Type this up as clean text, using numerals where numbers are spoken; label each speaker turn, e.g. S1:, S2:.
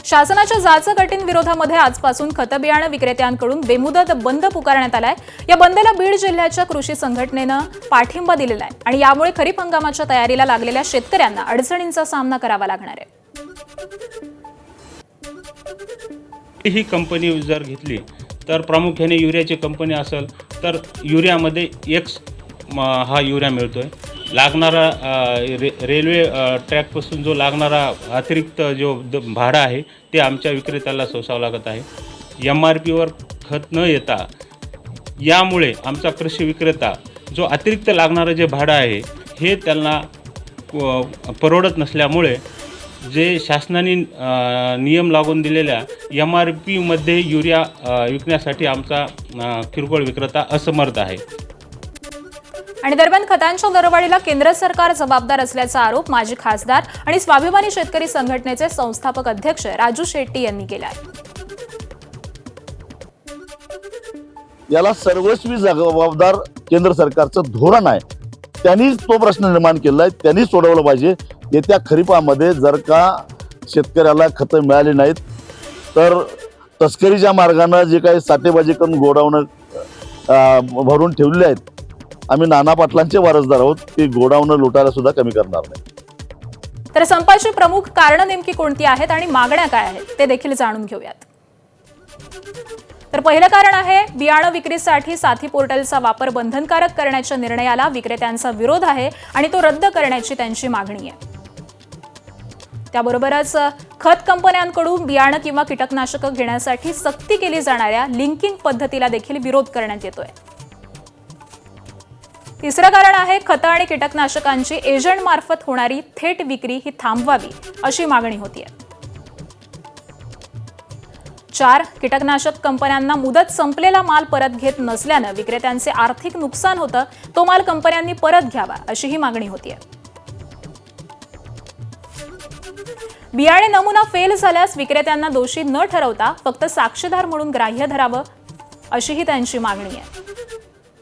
S1: शासनाच्या जाचक विरोधामध्ये आजपासून खत बियाणं विक्रेत्यांकडून बेमुदत बंद पुकारण्यात आलाय। या बंदला बीड जिल्ह्याच्या कृषी संघटनेनं पाठिंबा दिलेला आहे आणि यामुळे खरीप हंगामाच्या तयारीला लागलेल्या शेतकऱ्यांना अडचणींचा सामना करावा लागणार आहे।
S2: ही कंपनी जर घेतली तर प्रामुख्याने युरियाची कंपनी असेल तर युरियामध्ये एक्स हा युरिया मिळतोय। लागणारा रेल्वे ट्रॅकपासून जो लागणारा अतिरिक्त जो भाडं आहे ते आमच्या विक्रेत्याला सोसावं लागत आहे। MRPवर खत न येता यामुळे आमचा कृषी विक्रेता जो अतिरिक्त लागणारं जे भाडं आहे हे त्यांना परवडत नसल्यामुळे जे शासनाने नियम लागून दिलेल्या MRPमध्ये युरिया विकण्यासाठी आमचा किरकोळ विक्रेता असमर्थ आहे।
S1: आणि दरम्यान खतांच्या दरवाढीला केंद्र सरकार जबाबदार असल्याचा आरोप माजी खासदार आणि स्वाभिमानी शेतकरी संघटनेचे संस्थापक अध्यक्ष राजू शेट्टी यांनी केला आहे।
S3: याला सर्वस्वी जबाबदार केंद्र सरकारचं धोरण आहे। त्यांनीच तो प्रश्न निर्माण केला आहे, त्यांनीच सोडवला पाहिजे। येत्या खरीपामध्ये जर का शेतकऱ्याला खतं मिळाली नाहीत तर तस्करीच्या मार्गाने जे काही साठेबाजी करून गोडाऊन भरून ठेवले आहेत, आम्ही नाना पाटलांचे वारसदार आहोत, ती गोडाऊन लुटायला सुद्धा कमी करणार नाही।
S1: तर संपाची प्रमुख कारणं नेमकी कोणती आहेत आणि मागण्या काय आहेत ते देखील जाणून घेऊयात। तर पहिलं कारण आहे बियाणं विक्रीसाठी साथी पोर्टलचा वापर बंधनकारक करण्याच्या निर्णयाला विक्रेत्यांचा विरोध आहे आणि तो रद्द करण्याची त्यांची मागणी आहे। त्याबरोबरच खत कंपन्यांकडून बियाणं किंवा कीटकनाशक घेण्यासाठी सक्ती केली जाणाऱ्या लिंकिंग पद्धतीला देखील विरोध करण्यात येतोय। तिसरं कारण आहे खत आणि कीटकनाशकांची एजंट मार्फत होणारी थेट विक्री ही थांबवावी अशी मागणी होतीये। 4 कीटकनाशक कंपन्यांना मुदत संपलेला माल परत घेत नसल्यानं विक्रेत्यांचे आर्थिक नुकसान होतं, तो माल कंपन्यांनी परत घ्यावा अशी ही मागणी होतीये। बियाणे नमुना फेल झाल्यास विक्रेत्यांना दोषी न ठरवता फक्त साक्षीदार म्हणून ग्राह्य धरावं अशी ही त्यांची मागणी आहे।